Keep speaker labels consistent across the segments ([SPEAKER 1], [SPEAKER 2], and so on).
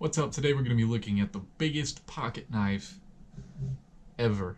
[SPEAKER 1] What's up? Today we're going to be looking at the biggest pocket knife ever.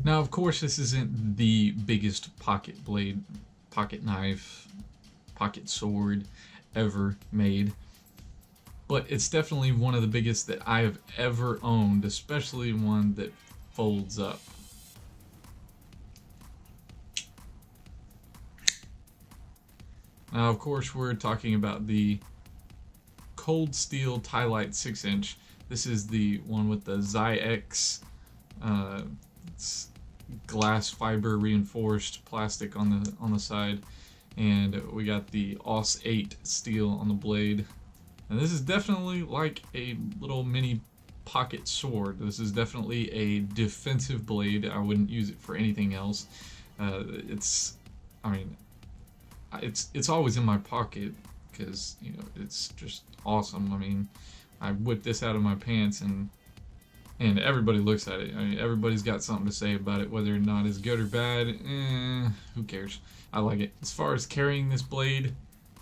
[SPEAKER 1] Now, of course, this isn't the biggest pocket blade, pocket knife, pocket sword ever made, but it's definitely one of the biggest that I have ever owned, especially one that folds up. Now, of course, we're talking about the Cold Steel Ti-Lite 6-inch. This is the one with the Zytel it's glass fiber reinforced plastic on the side, and we got the AUS 8 steel on the blade. And this is definitely like a little mini pocket sword. This is definitely a defensive blade. I wouldn't use it for anything else. It's always in my pocket because, you know, it's just awesome. I mean, I whip this out of my pants and everybody looks at it. I mean, everybody's got something to say about it, whether or not it's good or bad. Who cares? I like it. As far as carrying this blade,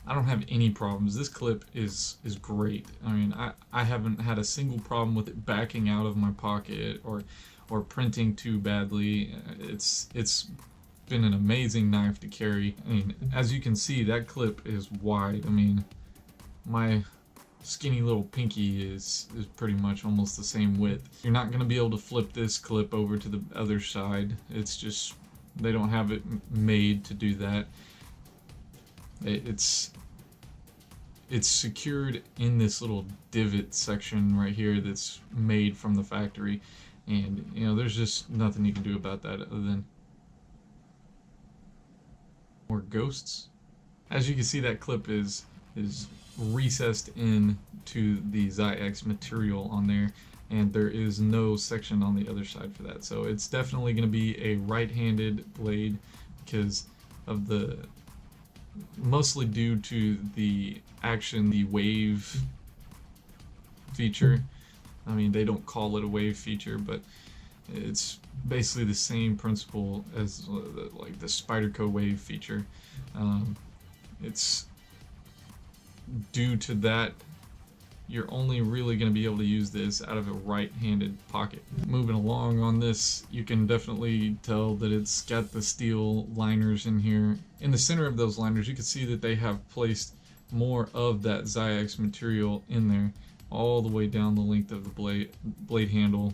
[SPEAKER 1] I don't have any problems. This clip is great. I mean, I haven't had a single problem with it backing out of my pocket or printing too badly. It's been an amazing knife to carry. I mean, as you can see, that clip is wide. I mean, my skinny little pinky is pretty much almost the same width. You're not going to be able to flip this clip over to the other side. It's just, they don't have it made to do that. It's secured in this little divot section right here that's made from the factory, and you know, there's just nothing you can do about that other than more ghosts. As you can see, that clip is recessed into the Zytel material on there, and there is no section on the other side for that. So it's definitely going to be a right-handed blade because of mostly due to the action, the wave feature. I mean, they don't call it a wave feature, but it's basically the same principle as like the Spyderco wave feature. It's due to that, you're only really going to be able to use this out of a right-handed pocket. Moving along on this, you can definitely tell that it's got the steel liners in here. In the center of those liners, you can see that they have placed more of that Zytel material in there, all the way down the length of the blade handle.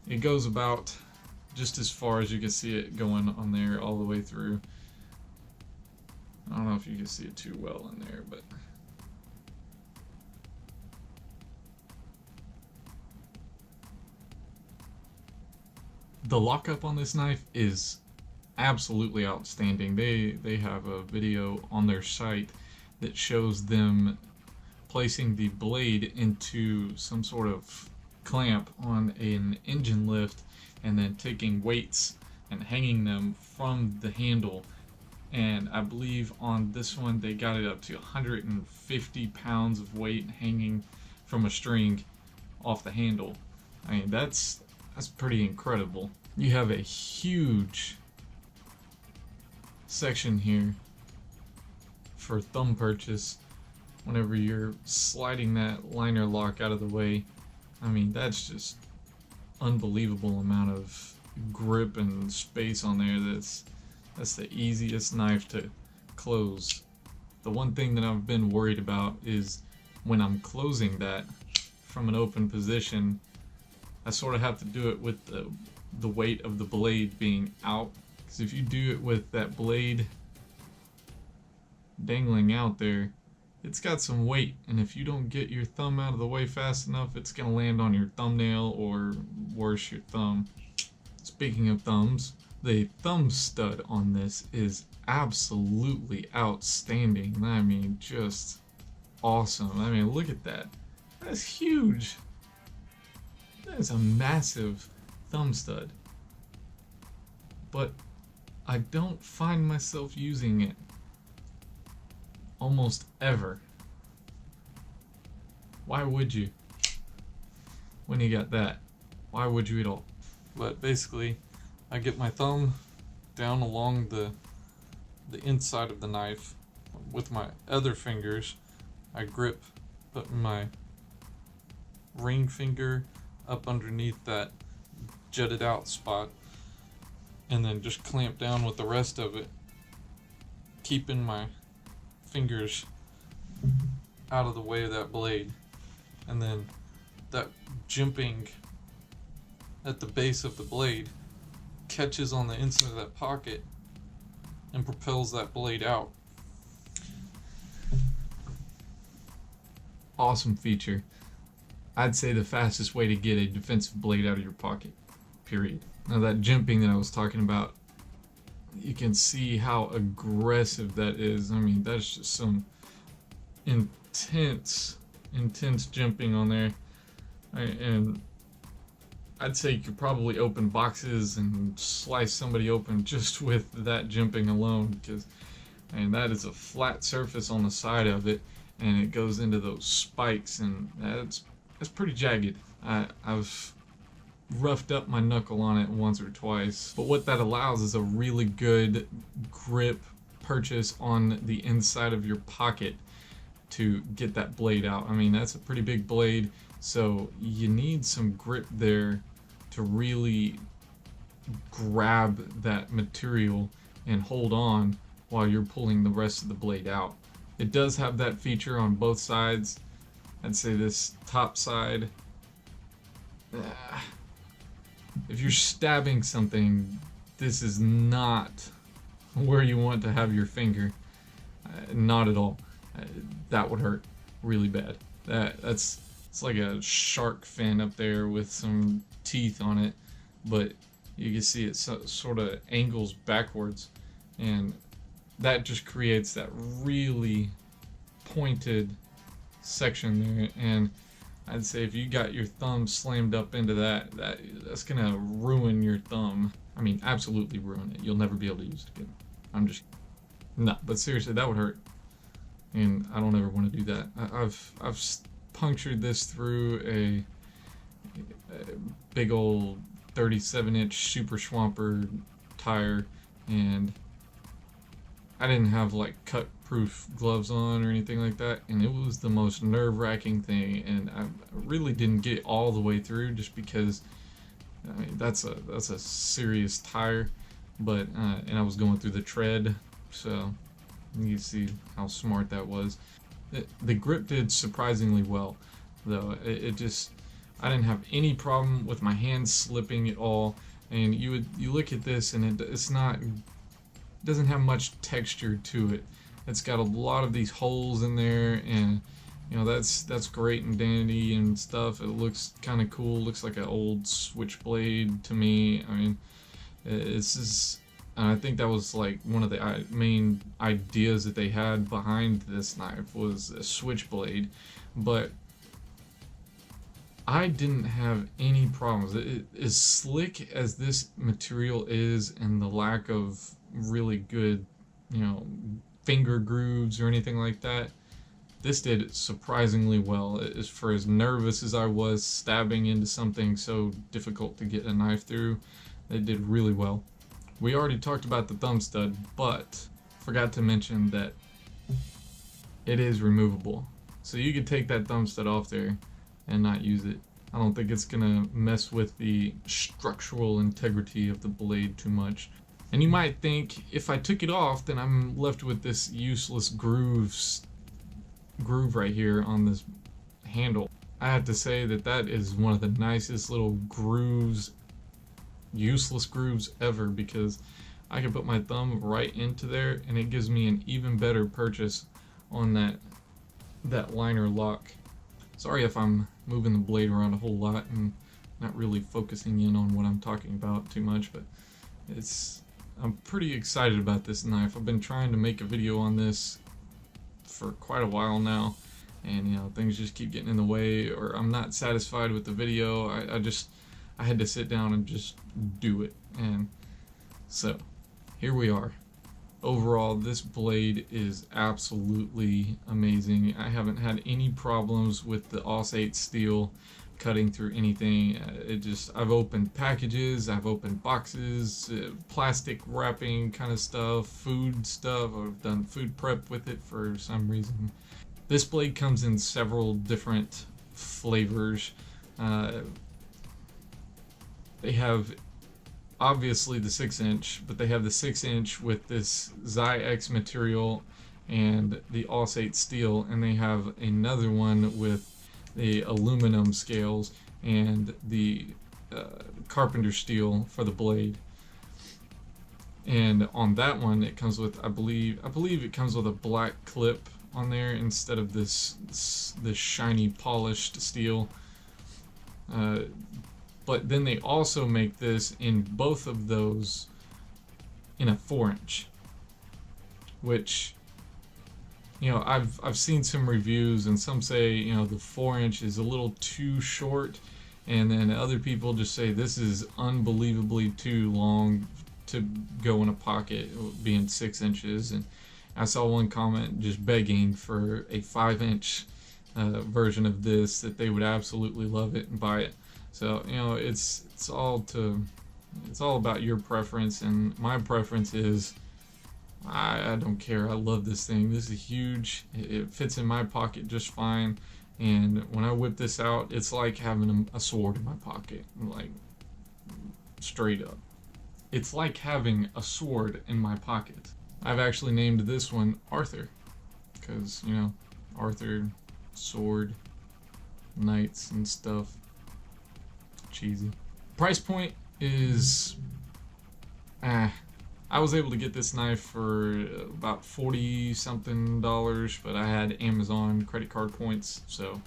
[SPEAKER 1] It goes about just as far as you can see it going on there all the way through. I don't know if you can see it too well in there, but The lockup on this knife is absolutely outstanding. They have a video on their site that shows them placing the blade into some sort of clamp on an engine lift and then taking weights and hanging them from the handle. And I believe on this one they got it up to 150 pounds of weight hanging from a string off the handle. I mean, that's pretty incredible. You have a huge section here for thumb purchase whenever you're sliding that liner lock out of the way. I mean, that's just unbelievable amount of grip and space on there. That's the easiest knife to close. The one thing that I've been worried about is when I'm closing that from an open position, I sort of have to do it with the weight of the blade being out. Because if you do it with that blade dangling out there, it's got some weight, and if you don't get your thumb out of the way fast enough, it's going to land on your thumbnail, or worse, your thumb. Speaking of thumbs, the thumb stud on this is absolutely outstanding. I mean, just awesome. I mean, look at that. That's huge. That is a massive thumb stud. But I don't find myself using it almost ever. Why would you? When you got that, why would you at all? But basically, I get my thumb down along the inside of the knife. With my other fingers, I grip, put my ring finger up underneath that jutted out spot, and then just clamp down with the rest of it, keeping my fingers out of the way of that blade. And then that jimping at the base of the blade catches on the inside of that pocket and propels that blade out. Awesome feature. I'd say the fastest way to get a defensive blade out of your pocket, period. Now that jimping that I was talking about, you can see how aggressive that is. I mean, that's just some intense jimping on there. And I'd say you could probably open boxes and slice somebody open just with that jimping alone, because that is a flat surface on the side of it, and it goes into those spikes, and that's pretty jagged. I've roughed up my knuckle on it once or twice, but what that allows is a really good grip purchase on the inside of your pocket to get that blade out. I mean, that's a pretty big blade, so you need some grip there to really grab that material and hold on while you're pulling the rest of the blade out. It does have that feature on both sides. I'd say this top side, if you're stabbing something, this is not where you want to have your finger. Not at all. That would hurt really bad. It's like a shark fin up there with some teeth on it, but you can see it sort of angles backwards, and that just creates that really pointed section there. And I'd say if you got your thumb slammed up into that's gonna ruin your thumb. I mean, absolutely ruin it. You'll never be able to use it again. No, but seriously, that would hurt, and I don't ever want to do that. I've punctured this through a big old 37-inch Super Schwamper tire, and I didn't have like cut-proof gloves on or anything like that, and it was the most nerve-wracking thing, and I really didn't get it all the way through just because, I mean, that's a serious tire, but and I was going through the tread, so you can see how smart that was. The grip did surprisingly well, though. I didn't have any problem with my hands slipping at all, and you look at this, and it doesn't have much texture to it. It's got a lot of these holes in there, and You know, that's great and dandy and stuff. It looks kind of cool. Looks like an old switchblade to me. I mean, it's just, and I think that was like one of the main ideas that they had behind this knife was a switchblade, but I didn't have any problems. As slick as this material is, and the lack of really good, you know, finger grooves or anything like that, this did surprisingly well. As for as nervous as I was stabbing into something so difficult to get a knife through, it did really well. We already talked about the thumb stud, but forgot to mention that it is removable. So you could take that thumb stud off there and not use it. I don't think it's gonna mess with the structural integrity of the blade too much. And you might think, if I took it off, then I'm left with this useless groove right here on this handle. I have to say that that is one of the nicest little grooves, useless grooves ever, because I can put my thumb right into there and it gives me an even better purchase on that liner lock. Sorry if I'm moving the blade around a whole lot and not really focusing in on what I'm talking about too much, but I'm pretty excited about this knife. I've been trying to make a video on this for quite a while now, and you know, things just keep getting in the way, or I'm not satisfied with the video. I had to sit down and just do it, and so here we are. Overall, this blade is absolutely amazing. I haven't had any problems with the AUS-8 steel cutting through anything. I've opened packages, I've opened boxes, plastic wrapping kind of stuff, food stuff. I've done food prep with it for some reason. This blade comes in several different flavors. They have obviously the 6-inch, but they have the 6-inch with this Zytel material and the AUS-8 steel, and they have another one with the aluminum scales and the carpenter steel for the blade. And on that one, it comes with, I believe it comes with a black clip on there instead of this shiny polished steel. But then they also make this in both of those in a 4-inch, which, you know, I've seen some reviews and some say, you know, the 4-inch is a little too short, and then other people just say this is unbelievably too long to go in a pocket, being 6 inches. And I saw one comment just begging for a 5-inch version of this, that they would absolutely love it and buy it. So, you know, it's all about your preference, and my preference is I don't care. I love this thing. This is huge. It fits in my pocket just fine, and when I whip this out, it's like having a sword in my pocket, like straight up. It's like having a sword in my pocket. I've actually named this one Arthur, because, you know, Arthur, sword, knights and stuff. Cheesy. Price point is I was able to get this knife for about $40 something, but I had Amazon credit card points, so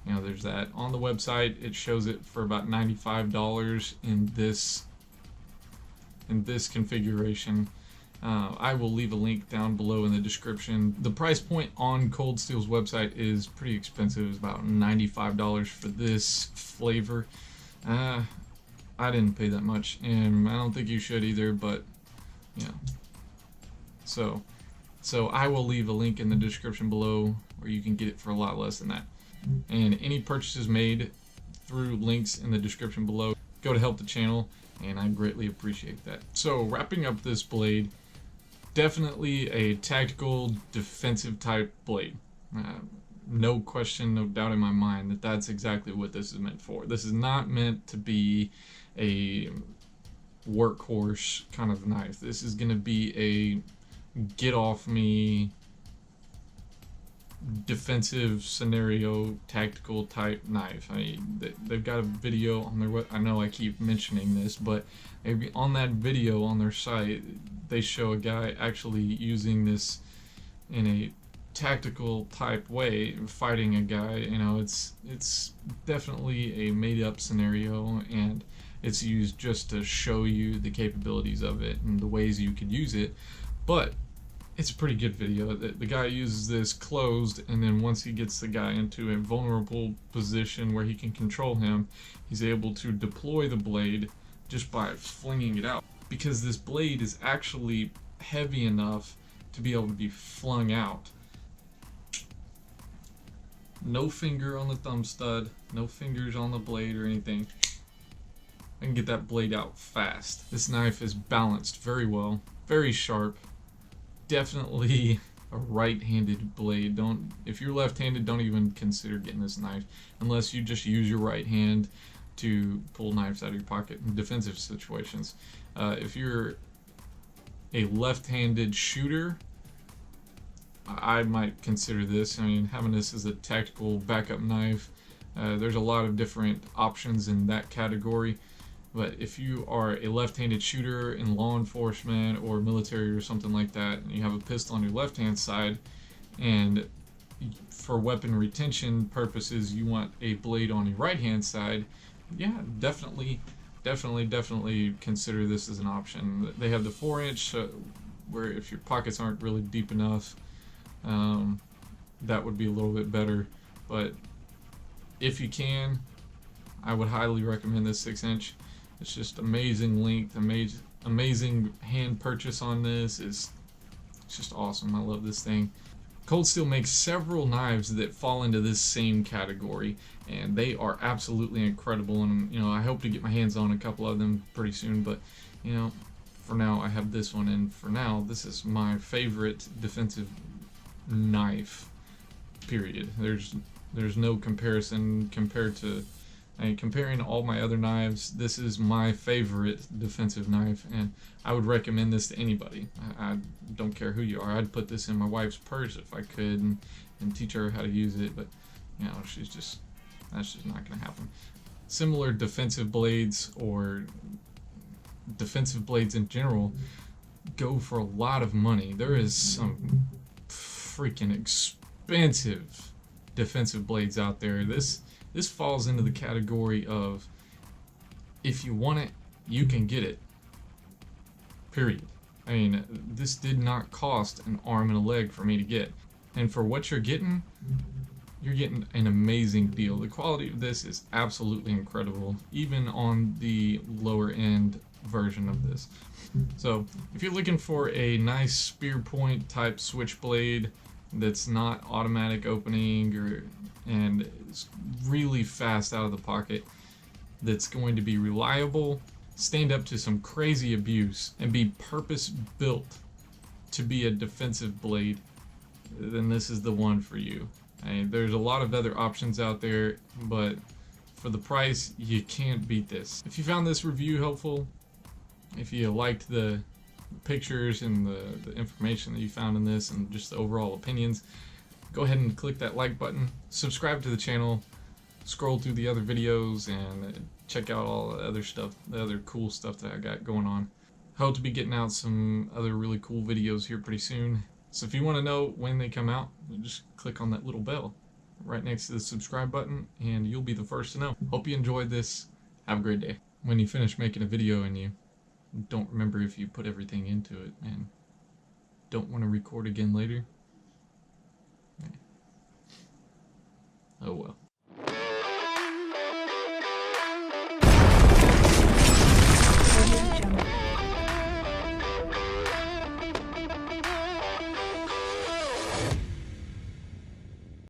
[SPEAKER 1] you know, there's that. On the website it shows it for about $95 in this configuration. I will leave a link down below in the description. The price point on Cold Steel's website is pretty expensive. It's about $95 for this flavor. I didn't pay that much, and I don't think you should either, but you know. So I will leave a link in the description below where you can get it for a lot less than that. And any purchases made through links in the description below go to help the channel, and I greatly appreciate that. So wrapping up this blade, definitely a tactical defensive type blade. No question, no doubt in my mind that that's exactly what this is meant for. This is not meant to be a workhorse kind of knife. This is going to be a get off me defensive scenario tactical type knife. I mean, they've got a video on their I know I keep mentioning this, but maybe on that video on their site they show a guy actually using this in a tactical type way fighting a guy. You know, it's definitely a made up scenario, and it's used just to show you the capabilities of it and the ways you could use it. But it's a pretty good video. The guy uses this closed, and then once he gets the guy into a vulnerable position where he can control him, he's able to deploy the blade just by flinging it out, because this blade is actually heavy enough to be able to be flung out. No finger on the thumb stud, no fingers on the blade or anything. I can get that blade out fast. This knife is balanced very well, very sharp. Definitely a right-handed blade. If you're left-handed, don't even consider getting this knife unless you just use your right hand to pull knives out of your pocket in defensive situations. If you're a left-handed shooter, I might consider this. I mean, having this as a tactical backup knife, there's a lot of different options in that category. But if you are a left-handed shooter in law enforcement or military or something like that, and you have a pistol on your left-hand side, and for weapon retention purposes you want a blade on your right-hand side, yeah, definitely consider this as an option. They have the 4-inch, where if your pockets aren't really deep enough, that would be a little bit better. But if you can, I would highly recommend this 6-inch. It's just amazing length, amazing hand purchase on this. It's just awesome. I love this thing. Cold Steel makes several knives that fall into this same category, and they are absolutely incredible. And you know, I hope to get my hands on a couple of them pretty soon. But you know, for now I have this one, and for now this is my favorite defensive knife. Period. There's no comparison compared to. Comparing all my other knives, this is my favorite defensive knife, and I would recommend this to anybody. I don't care who you are. I'd put this in my wife's purse if I could, and teach her how to use it, but you know, that's just not going to happen. Similar defensive blades, or defensive blades in general, go for a lot of money. There is some freaking expensive defensive blades out there. This falls into the category of, if you want it, you can get it. Period. I mean, this did not cost an arm and a leg for me to get. And for what you're getting an amazing deal. The quality of this is absolutely incredible, even on the lower end version of this. So, if you're looking for a nice spear point type switchblade that's not automatic opening and is really fast out of the pocket, that's going to be reliable, stand up to some crazy abuse, and be purpose built to be a defensive blade, then this is the one for you. I mean, there's a lot of other options out there, but for the price, you can't beat this. If you found this review helpful, if you liked the pictures and the information that you found in this and just the overall opinions, go ahead and click that like button, subscribe to the channel, scroll through the other videos, and check out all the other stuff, the other cool stuff that I got going on. Hope to be getting out some other really cool videos here pretty soon. So if you want to know when they come out, just click on that little bell right next to the subscribe button, and you'll be the first to know. Hope you enjoyed this. Have a great day. When you finish making a video and you don't remember if you put everything into it and don't want to record again later, oh well.